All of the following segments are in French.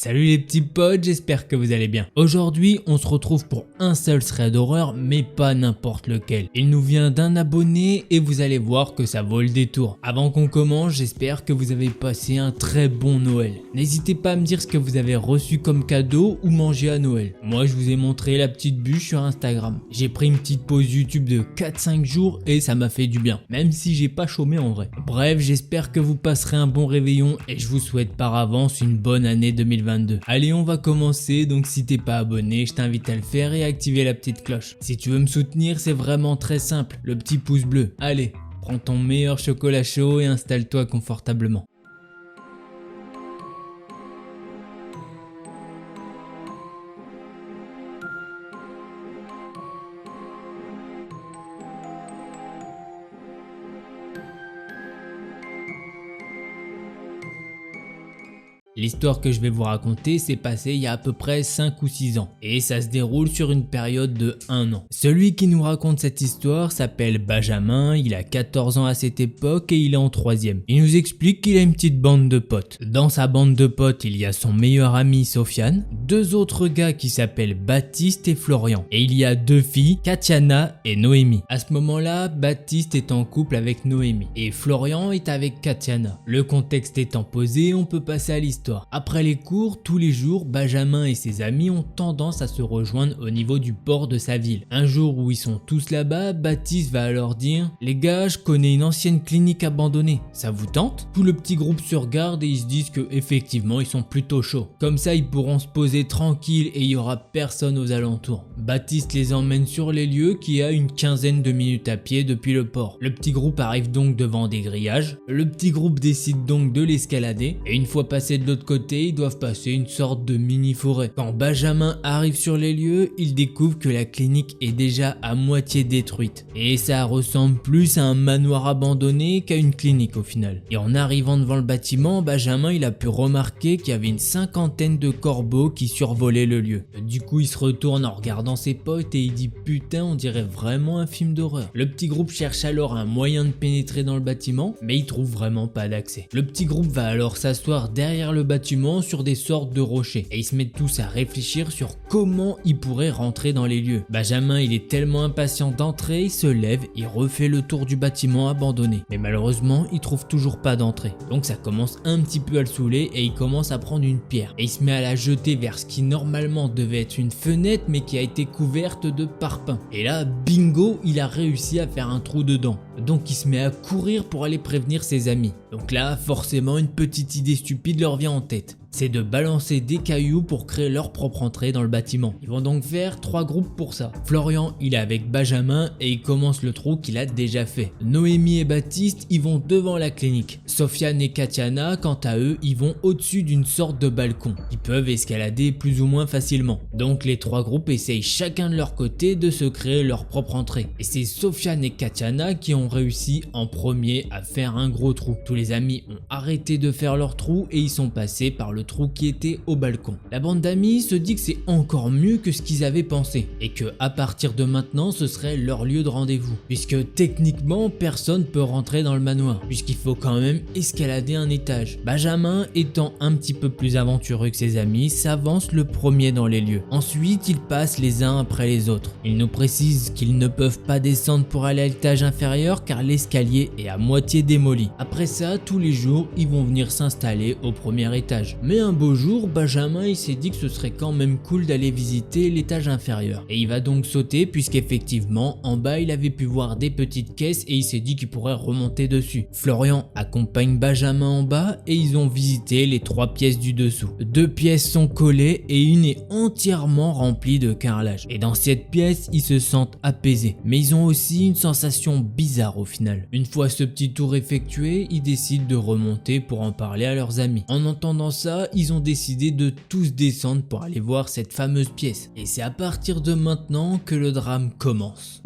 Salut les petits potes, j'espère que vous allez bien. Aujourd'hui, on se retrouve pour un seul thread d'horreur, mais pas n'importe lequel. Il nous vient d'un abonné et vous allez voir que ça vaut le détour. Avant qu'on commence, j'espère que vous avez passé un très bon Noël. N'hésitez pas à me dire ce que vous avez reçu comme cadeau ou mangé à Noël. Moi, je vous ai montré la petite bûche sur Instagram. J'ai pris une petite pause YouTube de 4-5 jours et ça m'a fait du bien, même si j'ai pas chômé en vrai. Bref, j'espère que vous passerez un bon réveillon et je vous souhaite par avance une bonne année 2022. Allez, on va commencer, donc si t'es pas abonné, je t'invite à le faire et à activer la petite cloche. Si tu veux me soutenir, c'est vraiment très simple, le petit pouce bleu. Allez, prends ton meilleur chocolat chaud et installe-toi confortablement. L'histoire que je vais vous raconter s'est passée il y a à peu près 5 ou 6 ans et ça se déroule sur une période de 1 an. Celui qui nous raconte cette histoire s'appelle Benjamin, il a 14 ans à cette époque et il est en 3ème. Il nous explique qu'il a une petite bande de potes. Dans sa bande de potes, il y a son meilleur ami Sofiane, 2 autres gars qui s'appellent Baptiste et Florian et il y a 2 filles, Katiana et Noémie. À ce moment-là, Baptiste est en couple avec Noémie et Florian est avec Katiana. Le contexte étant posé, on peut passer à l'histoire. Après les cours, tous les jours, Benjamin et ses amis ont tendance à se rejoindre au niveau du port de sa ville. Un jour où ils sont tous là-bas, Baptiste va alors dire « Les gars, je connais une ancienne clinique abandonnée, ça vous tente ?» Tout le petit groupe se regarde et ils se disent que effectivement ils sont plutôt chauds. Comme ça, ils pourront se poser tranquille et il y aura personne aux alentours. Baptiste les emmène sur les lieux qui est à une quinzaine de minutes à pied depuis le port. Le petit groupe arrive donc devant des grillages. Le petit groupe décide donc de l'escalader et une fois passé de l'autre côté, ils doivent passer une sorte de mini forêt. Quand Benjamin arrive sur les lieux, il découvre que la clinique est déjà à moitié détruite. Et ça ressemble plus à un manoir abandonné qu'à une clinique au final. Et en arrivant devant le bâtiment, Benjamin il a pu remarquer qu'il y avait une 50aine de corbeaux qui survolaient le lieu. Du coup, il se retourne en regardant ses potes et il dit « Putain, on dirait vraiment un film d'horreur ». Le petit groupe cherche alors un moyen de pénétrer dans le bâtiment, mais il trouve vraiment pas d'accès. Le petit groupe va alors s'asseoir derrière le bâtiment sur des sortes de rochers et ils se mettent tous à réfléchir sur comment ils pourraient rentrer dans les lieux. Benjamin il est tellement impatient d'entrer, il se lève, il refait le tour du bâtiment abandonné, mais malheureusement il trouve toujours pas d'entrée. Donc ça commence un petit peu à le saouler et il commence à prendre une pierre et il se met à la jeter vers ce qui normalement devait être une fenêtre mais qui a été couverte de parpaings. Et là bingo, il a réussi à faire un trou dedans. Donc il se met à courir pour aller prévenir ses amis. Donc là forcément une petite idée stupide leur vient en tête. C'est de balancer des cailloux pour créer leur propre entrée dans le bâtiment. Ils vont donc faire 3 groupes pour ça. Florian, il est avec Benjamin et il commence le trou qu'il a déjà fait. Noémie et Baptiste, ils vont devant la clinique. Sofiane et Katiana, quant à eux, ils vont au-dessus d'une sorte de balcon. Ils peuvent escalader plus ou moins facilement. Donc les 3 groupes essayent chacun de leur côté de se créer leur propre entrée. Et c'est Sofiane et Katiana qui ont réussi en premier à faire un gros trou. Tous les amis ont arrêté de faire leur trou et ils sont passés par le trou qui était au balcon. La bande d'amis se dit que c'est encore mieux que ce qu'ils avaient pensé et que à partir de maintenant ce serait leur lieu de rendez-vous puisque techniquement personne peut rentrer dans le manoir puisqu'il faut quand même escalader un étage. Benjamin étant un petit peu plus aventureux que ses amis s'avance le premier dans les lieux. Ensuite ils passent les uns après les autres. Ils nous précisent qu'ils ne peuvent pas descendre pour aller à l'étage inférieur car l'escalier est à moitié démoli. Après ça tous les jours ils vont venir s'installer au premier étage. Mais un beau jour, Benjamin il s'est dit que ce serait quand même cool d'aller visiter l'étage inférieur. Et il va donc sauter puisqu'effectivement en bas il avait pu voir des petites caisses et il s'est dit qu'il pourrait remonter dessus. Florian accompagne Benjamin en bas et ils ont visité les 3 pièces du dessous. 2 pièces sont collées et une est entièrement remplie de carrelage. Et dans cette pièce ils se sentent apaisés. Mais ils ont aussi une sensation bizarre au final. Une fois ce petit tour effectué, ils décident de remonter pour en parler à leurs amis. En entendant ça, ils ont décidé de tous descendre pour aller voir cette fameuse pièce. Et c'est à partir de maintenant que le drame commence.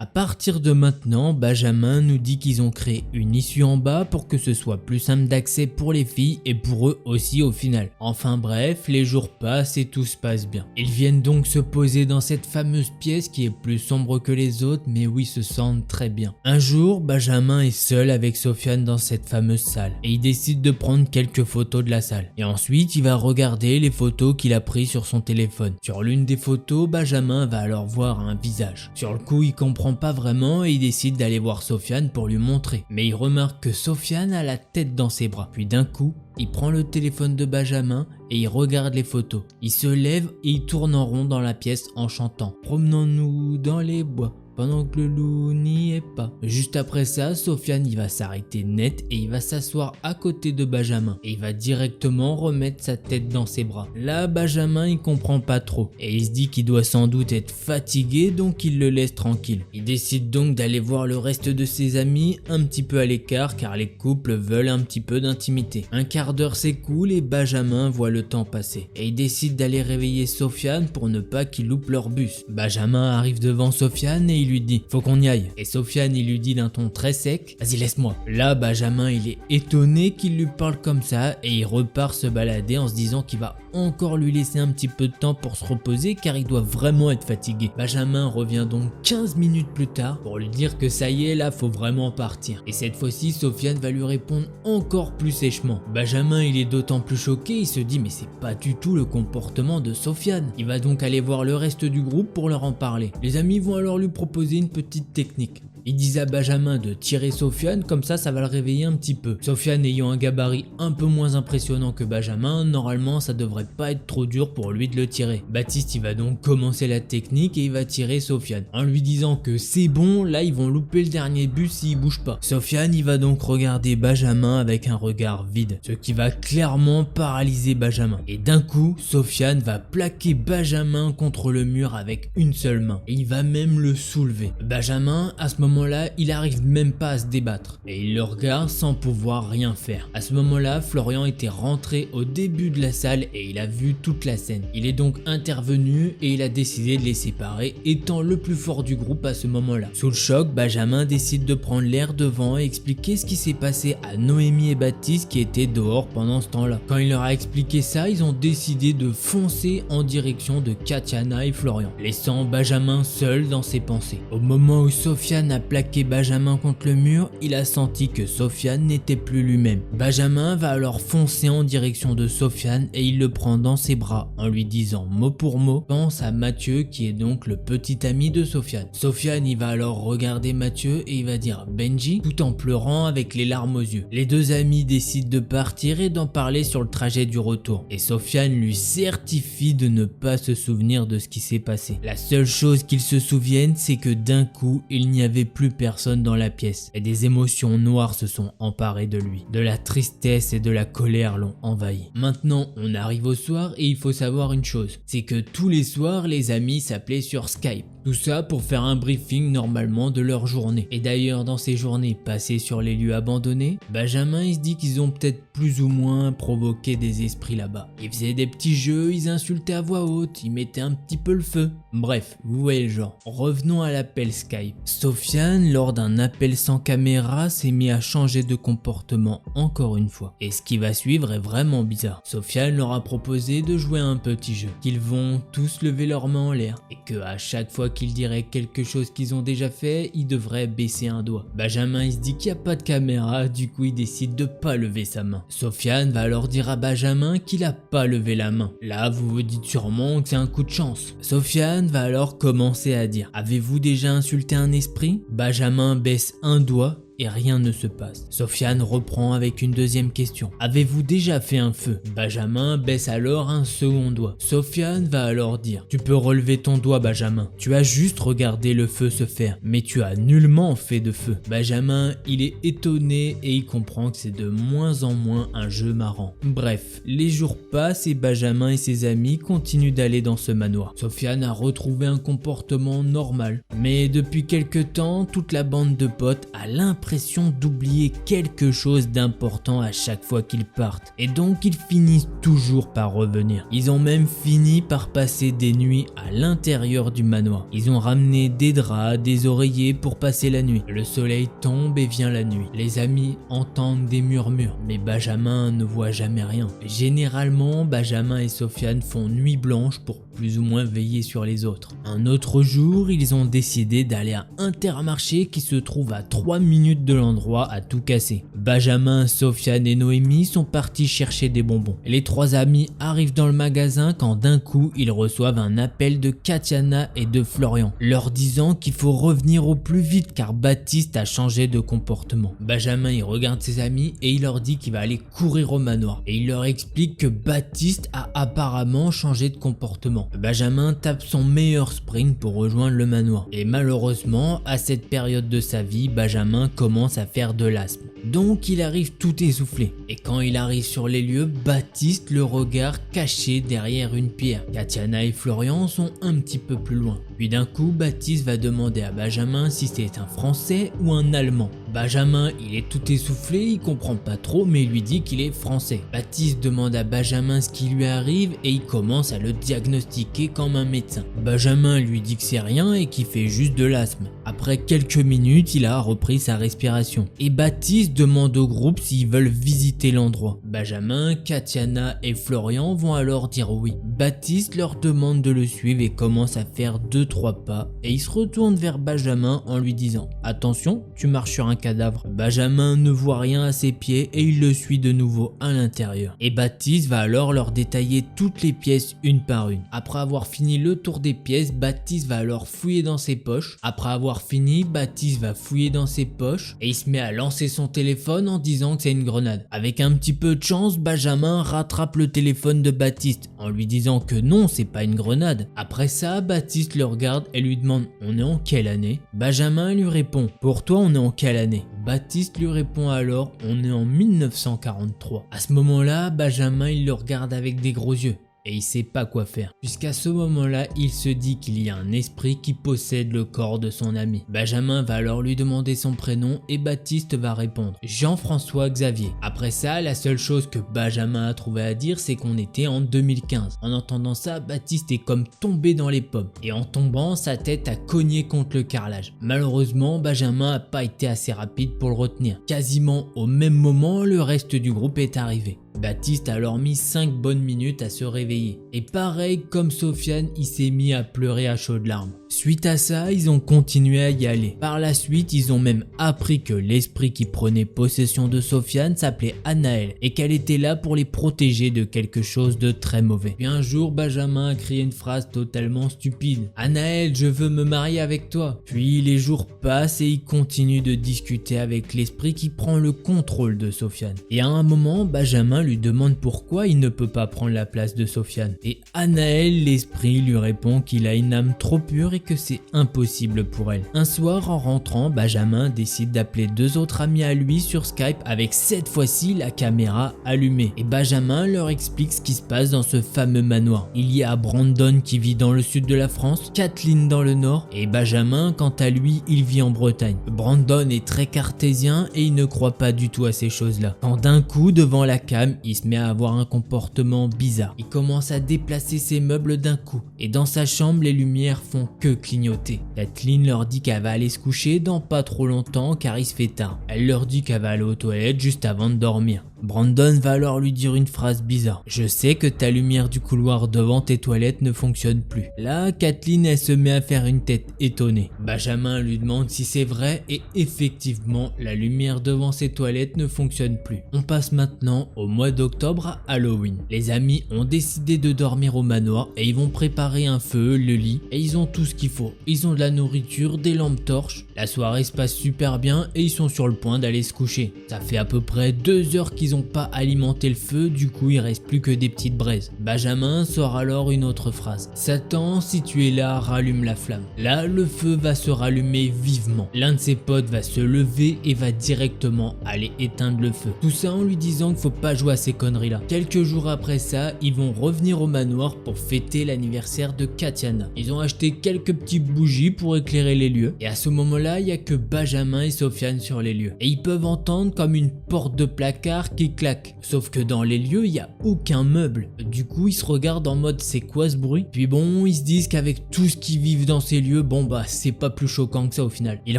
À partir de maintenant, Benjamin nous dit qu'ils ont créé une issue en bas pour que ce soit plus simple d'accès pour les filles et pour eux aussi au final. Enfin bref, les jours passent et tout se passe bien. Ils viennent donc se poser dans cette fameuse pièce qui est plus sombre que les autres, mais où ils se sentent très bien. Un jour, Benjamin est seul avec Sofiane dans cette fameuse salle et il décide de prendre quelques photos de la salle. Et ensuite, il va regarder les photos qu'il a prises sur son téléphone. Sur l'une des photos, Benjamin va alors voir un visage. Sur le coup, il comprend pas vraiment et il décide d'aller voir Sofiane pour lui montrer. Mais il remarque que Sofiane a la tête dans ses bras. Puis d'un coup, il prend le téléphone de Benjamin et il regarde les photos. Il se lève et il tourne en rond dans la pièce en chantant « Promenons-nous dans les bois ». Pendant que le loup n'y est pas. Juste après ça, Sofiane il va s'arrêter net et il va s'asseoir à côté de Benjamin. Et il va directement remettre sa tête dans ses bras. Là, Benjamin il comprend pas trop. Et il se dit qu'il doit sans doute être fatigué, donc il le laisse tranquille. Il décide donc d'aller voir le reste de ses amis un petit peu à l'écart car les couples veulent un petit peu d'intimité. Un quart d'heure s'écoule et Benjamin voit le temps passer. Et il décide d'aller réveiller Sofiane pour ne pas qu'il loupe leur bus. Benjamin arrive devant Sofiane et il lui dit « Faut qu'on y aille ». Et Sofiane il lui dit d'un ton très sec « Vas-y laisse-moi ». Là Benjamin il est étonné qu'il lui parle comme ça et il repart se balader en se disant qu'il va encore lui laisser un petit peu de temps pour se reposer car il doit vraiment être fatigué. Benjamin revient donc 15 minutes plus tard pour lui dire que ça y est là faut vraiment partir. Et cette fois-ci Sofiane va lui répondre encore plus sèchement. Benjamin il est d'autant plus choqué, il se dit mais c'est pas du tout le comportement de Sofiane. Il va donc aller voir le reste du groupe pour leur en parler. Les amis vont alors lui proposer une petite technique. Ils disent à Benjamin de tirer Sofiane, comme ça va le réveiller un petit peu. Sofiane ayant un gabarit un peu moins impressionnant que Benjamin, normalement ça devrait pas être trop dur pour lui de le tirer. Baptiste il va donc commencer la technique et il va tirer Sofiane, en lui disant que c'est bon, là ils vont louper le dernier bus s'il bouge pas. Sofiane il va donc regarder Benjamin avec un regard vide, ce qui va clairement paralyser Benjamin. Et d'un coup, Sofiane va plaquer Benjamin contre le mur avec une seule main, et il va même le soulever. Benjamin, à ce moment-là, il arrive même pas à se débattre et il le regarde sans pouvoir rien faire. À ce moment-là, Florian était rentré au début de la salle et il a vu toute la scène. Il est donc intervenu et il a décidé de les séparer, étant le plus fort du groupe à ce moment-là. Sous le choc, Benjamin décide de prendre l'air devant et expliquer ce qui s'est passé à Noémie et Baptiste qui étaient dehors pendant ce temps-là. Quand il leur a expliqué ça, ils ont décidé de foncer en direction de Katiana et Florian, laissant Benjamin seul dans ses pensées. Au moment où Sofiane a plaqué Benjamin contre le mur, il a senti que Sofiane n'était plus lui-même. Benjamin va alors foncer en direction de Sofiane et il le prend dans ses bras en lui disant mot pour mot « Pense à Mathieu qui est donc le petit ami de Sofiane ». Sofiane il va alors regarder Mathieu et il va dire « Benji » tout en pleurant avec les larmes aux yeux. Les deux amis décident de partir et d'en parler sur le trajet du retour. Et Sofiane lui certifie de ne pas se souvenir de ce qui s'est passé. La seule chose qu'il se souvienne, c'est que d'un coup, il n'y avait plus personne dans la pièce et des émotions noires se sont emparées de lui. De la tristesse et de la colère l'ont envahi. Maintenant, on arrive au soir et il faut savoir une chose, c'est que tous les soirs, les amis s'appelaient sur Skype. Tout ça pour faire un briefing normalement de leur journée. Et d'ailleurs dans ces journées passées sur les lieux abandonnés, Benjamin il se dit qu'ils ont peut-être plus ou moins provoqué des esprits là-bas. Ils faisaient des petits jeux, ils insultaient à voix haute, ils mettaient un petit peu le feu. Bref, vous voyez le genre. Revenons à l'appel Skype. Sofiane, lors d'un appel sans caméra, s'est mis à changer de comportement encore une fois. Et ce qui va suivre est vraiment bizarre. Sofiane leur a proposé de jouer à un petit jeu, qu'ils vont tous lever leurs mains en l'air et que à chaque fois qu'ils diraient quelque chose qu'ils ont déjà fait, ils devraient baisser un doigt. Benjamin il se dit qu'il n'y a pas de caméra, du coup il décide de pas lever sa main. Sofiane va alors dire à Benjamin qu'il a pas levé la main. Là vous vous dites sûrement que c'est un coup de chance. Sofiane va alors commencer à dire « Avez-vous déjà insulté un esprit ?» Benjamin baisse un doigt et rien ne se passe. Sofiane reprend avec une deuxième question. Avez-vous déjà fait un feu? Benjamin baisse alors un second doigt. Sofiane va alors dire, tu peux relever ton doigt Benjamin. Tu as juste regardé le feu se faire, mais tu as nullement fait de feu. Benjamin, il est étonné et il comprend que c'est de moins en moins un jeu marrant. Bref, les jours passent et Benjamin et ses amis continuent d'aller dans ce manoir. Sofiane a retrouvé un comportement normal, mais depuis quelque temps, toute la bande de potes a l'impression l'impression d'oublier quelque chose d'important à chaque fois qu'ils partent. Et donc ils finissent toujours par revenir. Ils ont même fini par passer des nuits à l'intérieur du manoir. Ils ont ramené des draps, des oreillers pour passer la nuit. Le soleil tombe et vient la nuit. Les amis entendent des murmures, mais Benjamin ne voit jamais rien. Généralement, Benjamin et Sofiane font nuit blanche pour plus ou moins veiller sur les autres. Un autre jour, ils ont décidé d'aller à Intermarché qui se trouve à 3 minutes de l'endroit à tout casser. Benjamin, Sofiane et Noémie sont partis chercher des bonbons. Les trois amis arrivent dans le magasin quand d'un coup, ils reçoivent un appel de Katiana et de Florian, leur disant qu'il faut revenir au plus vite car Baptiste a changé de comportement. Benjamin il regarde ses amis et il leur dit qu'il va aller courir au manoir. Et il leur explique que Baptiste a apparemment changé de comportement. Benjamin tape son meilleur sprint pour rejoindre le manoir. Et malheureusement, à cette période de sa vie, Benjamin commence à faire de l'asthme. Donc il arrive tout essoufflé. Et quand il arrive sur les lieux, Baptiste le regarde caché derrière une pierre. Katiana et Florian sont un petit peu plus loin. Puis d'un coup, Baptiste va demander à Benjamin si c'est un Français ou un Allemand. Benjamin, il est tout essoufflé, il comprend pas trop, mais il lui dit qu'il est français. Baptiste demande à Benjamin ce qui lui arrive et il commence à le diagnostiquer comme un médecin. Benjamin lui dit que c'est rien et qu'il fait juste de l'asthme. Après quelques minutes, il a repris sa respiration. Et Baptiste demande au groupe s'ils veulent visiter l'endroit. Benjamin, Katiana et Florian vont alors dire oui. Baptiste leur demande de le suivre et commence à faire 2-3 pas et il se retourne vers Benjamin en lui disant « Attention, tu marches sur un cadavre ». Benjamin ne voit rien à ses pieds et il le suit de nouveau à l'intérieur. Et Baptiste va alors leur détailler toutes les pièces une par une. Après avoir fini le tour des pièces, Baptiste va alors fouiller dans ses poches. Après avoir fini, Baptiste va fouiller dans ses poches et il se met à lancer son téléphone en disant que c'est une grenade. Avec un petit peu de chance, Benjamin rattrape le téléphone de Baptiste en lui disant que non, c'est pas une grenade. Après ça, Baptiste le regarde et lui demande « On est en quelle année ?» Benjamin lui répond « Pour toi, on est en quelle année ?» Baptiste lui répond alors « On est en 1943 ». À ce moment-là, Benjamin il le regarde avec des gros yeux. Et il sait pas quoi faire. Jusqu'à ce moment-là, il se dit qu'il y a un esprit qui possède le corps de son ami. Benjamin va alors lui demander son prénom et Baptiste va répondre Jean-François Xavier. Après ça, la seule chose que Benjamin a trouvé à dire, c'est qu'on était en 2015. En entendant ça, Baptiste est comme tombé dans les pommes. Et en tombant, sa tête a cogné contre le carrelage. Malheureusement, Benjamin a pas été assez rapide pour le retenir. Quasiment au même moment, le reste du groupe est arrivé. Baptiste a alors mis 5 bonnes minutes à se réveiller. Et pareil comme Sofiane, il s'est mis à pleurer à chaudes larmes. Suite à ça, ils ont continué à y aller. Par la suite, ils ont même appris que l'esprit qui prenait possession de Sofiane s'appelait Anaël et qu'elle était là pour les protéger de quelque chose de très mauvais. Puis un jour, Benjamin a crié une phrase totalement stupide. « Anaël, je veux me marier avec toi !» Puis les jours passent et il continue de discuter avec l'esprit qui prend le contrôle de Sofiane. Et à un moment, Benjamin lui demande pourquoi il ne peut pas prendre la place de Sofiane. Et Anaël, l'esprit, lui répond qu'il a une âme trop pure et que c'est impossible pour elle. Un soir, en rentrant, Benjamin décide d'appeler 2 autres amis à lui sur Skype avec cette fois-ci la caméra allumée. Et Benjamin leur explique ce qui se passe dans ce fameux manoir. Il y a Brandon qui vit dans le sud de la France, Kathleen dans le nord et Benjamin, quant à lui, il vit en Bretagne. Brandon est très cartésien et il ne croit pas du tout à ces choses-là. Quand d'un coup, devant la cam, il se met à avoir un comportement bizarre. Il commence à déplacer ses meubles d'un coup et dans sa chambre, les lumières font que clignoter. Kathleen leur dit qu'elle va aller se coucher dans pas trop longtemps car il se fait tard. Elle leur dit qu'elle va aller aux toilettes juste avant de dormir. Brandon va alors lui dire une phrase bizarre. « Je sais que ta lumière du couloir devant tes toilettes ne fonctionne plus. » Là, Kathleen elle se met à faire une tête étonnée. Benjamin lui demande si c'est vrai et effectivement, la lumière devant ses toilettes ne fonctionne plus. On passe maintenant au mois d'octobre à Halloween. Les amis ont décidé de dormir au manoir et ils vont préparer un feu, le lit et ils ont tout ce qu'il faut. Ils ont de la nourriture, des lampes torches. La soirée se passe super bien et ils sont sur le point d'aller se coucher. Ça fait à peu près 2 heures qu'ils ils ont pas alimenté le feu, du coup il reste plus que des petites braises. Benjamin sort alors une autre phrase. Satan, si tu es là, rallume la flamme. Là, le feu va se rallumer vivement. L'un de ses potes va se lever et va directement aller éteindre le feu. Tout ça en lui disant qu'il faut pas jouer à ces conneries là. Quelques jours après ça, ils vont revenir au manoir pour fêter l'anniversaire de Katiana. Ils ont acheté quelques petites bougies pour éclairer les lieux. Et à ce moment-là, il y a que Benjamin et Sofiane sur les lieux. Et ils peuvent entendre comme une porte de placard qui claque. Sauf que dans les lieux, il n'y a aucun meuble. Du coup, ils se regardent en mode c'est quoi ce bruit? Puis bon, ils se disent qu'avec tout ce qui vivent dans ces lieux, bon bah c'est pas plus choquant que ça au final. Ils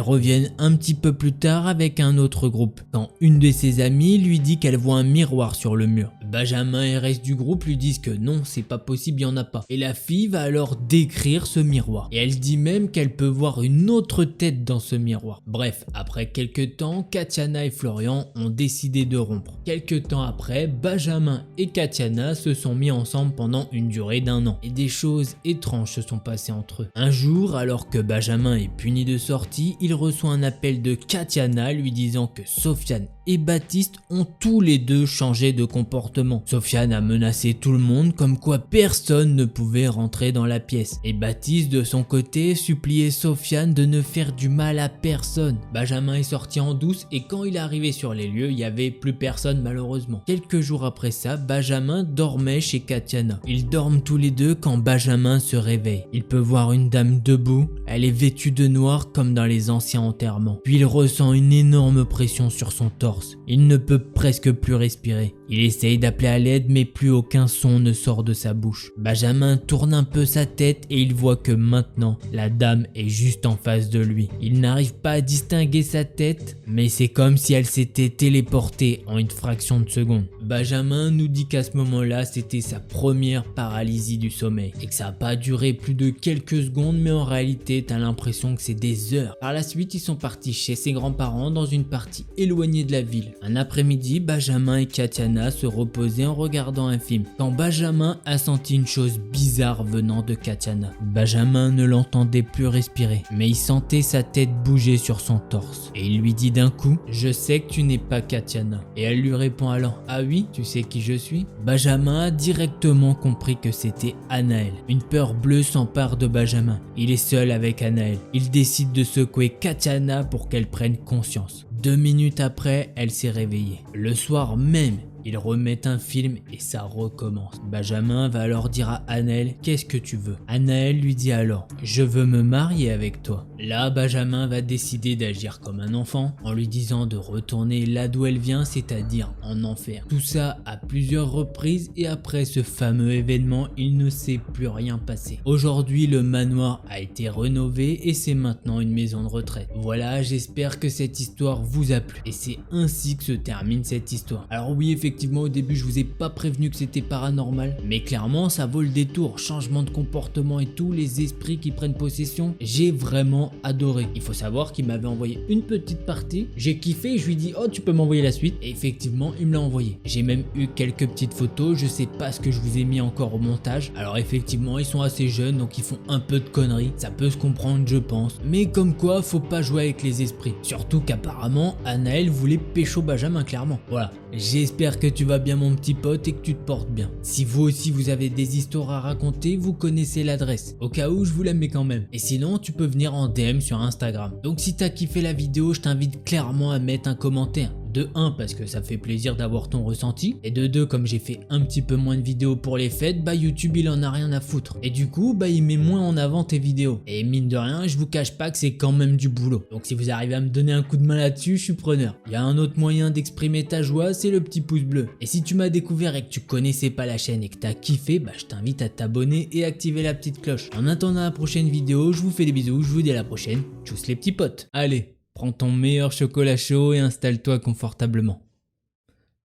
reviennent un petit peu plus tard avec un autre groupe. Quand une de ses amies lui dit qu'elle voit un miroir sur le mur. Benjamin et le reste du groupe lui disent que non, c'est pas possible, il y en a pas. Et la fille va alors décrire ce miroir. Et elle dit même qu'elle peut voir une autre tête dans ce miroir. Bref, après quelques temps, Katiana et Florian ont décidé de rompre. Quelques temps après, Benjamin et Katiana se sont mis ensemble pendant une durée d'1 an. Et des choses étranges se sont passées entre eux. Un jour, alors que Benjamin est puni de sortie, il reçoit un appel de Katiana lui disant que Sofiane et Baptiste ont tous les deux changé de comportement. Sofiane a menacé tout le monde comme quoi personne ne pouvait rentrer dans la pièce. Et Baptiste de son côté suppliait Sofiane de ne faire du mal à personne. Benjamin est sorti en douce et quand il est arrivé sur les lieux, il n'y avait plus personne malheureusement. Quelques jours après ça, Benjamin dormait chez Katiana. Ils dorment tous les deux quand Benjamin se réveille. Il peut voir une dame debout, elle est vêtue de noir comme dans les anciens enterrements. Puis il ressent une énorme pression sur son torse. Il ne peut presque plus respirer. Il essaye d'appeler à l'aide mais plus aucun son ne sort de sa bouche. Benjamin tourne un peu sa tête et il voit que maintenant la dame est juste en face de lui. Il n'arrive pas à distinguer sa tête mais c'est comme si elle s'était téléportée en une fraction de seconde. Benjamin nous dit qu'à ce moment-là c'était sa première paralysie du sommeil et que ça n'a pas duré plus de quelques secondes mais en réalité t'as l'impression que c'est des heures. Par la suite ils sont partis chez ses grands-parents dans une partie éloignée de la ville. Un après-midi, Benjamin et Katiana se reposaient en regardant un film quand Benjamin a senti une chose bizarre venant de Katiana. Benjamin ne l'entendait plus respirer mais il sentait sa tête bouger sur son torse et il lui dit d'un coup « Je sais que tu n'es pas Katiana » et elle lui répond alors « Ah oui, tu sais qui je suis ?» Benjamin a directement compris que c'était Anaël. Une peur bleue s'empare de Benjamin. Il est seul avec Anaël. Il décide de secouer Katiana pour qu'elle prenne conscience. 2 minutes après, elle s'est réveillée. Le soir même, ils remettent un film et ça recommence. Benjamin va alors dire à Anaël « Qu'est-ce que tu veux ?» Anaël lui dit alors « Je veux me marier avec toi ». Là, Benjamin va décider d'agir comme un enfant en lui disant de retourner là d'où elle vient, c'est-à-dire en enfer. Tout ça à plusieurs reprises et après ce fameux événement, il ne s'est plus rien passé. Aujourd'hui, le manoir a été rénové et c'est maintenant une maison de retraite. Voilà, j'espère que cette histoire vous a plu et c'est ainsi que se termine cette histoire. Alors oui, effectivement, au début, je vous ai pas prévenu que c'était paranormal, mais clairement, ça vaut le détour. Changement de comportement et tout, les esprits qui prennent possession, j'ai vraiment adoré. Il faut savoir qu'il m'avait envoyé une petite partie, j'ai kiffé et je lui dis oh tu peux m'envoyer la suite et effectivement il me l'a envoyé. J'ai même eu quelques petites photos, je sais pas ce que je vous ai mis encore au montage. Alors effectivement ils sont assez jeunes donc ils font un peu de conneries, ça peut se comprendre je pense, mais comme quoi faut pas jouer avec les esprits. Surtout qu'apparemment Anaël voulait pécho Benjamin clairement. Voilà, j'espère que tu vas bien mon petit pote et que tu te portes bien. Si vous aussi vous avez des histoires à raconter, vous connaissez l'adresse. Au cas où je vous la mets quand même. Et sinon tu peux venir en DM sur Instagram. Donc si t'as kiffé la vidéo, je t'invite clairement à mettre un commentaire. De 1 parce que ça fait plaisir d'avoir ton ressenti et de 2 comme j'ai fait un petit peu moins de vidéos pour les fêtes, bah YouTube il en a rien à foutre et du coup bah il met moins en avant tes vidéos et mine de rien je vous cache pas que c'est quand même du boulot. Donc si vous arrivez à me donner un coup de main là-dessus, je suis preneur. Il y a un autre moyen d'exprimer ta joie, c'est le petit pouce bleu. Et si tu m'as découvert et que tu connaissais pas la chaîne et que t'as kiffé, bah je t'invite à t'abonner et activer la petite cloche. En attendant la prochaine vidéo, je vous fais des bisous, je vous dis à la prochaine. Tchuss les petits potes. Allez, prends ton meilleur chocolat chaud et installe-toi confortablement.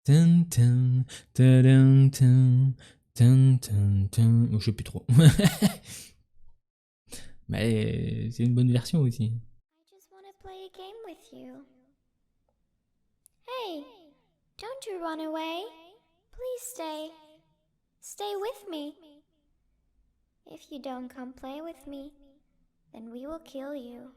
Tin, tin, tadam, tin, tin, tin, tin. Oh, je sais plus trop. Mais c'est une bonne version aussi. I just want to play a game with you. Hey, don't you run away. Please stay. Stay with me. If you don't come play with me, then we will kill you.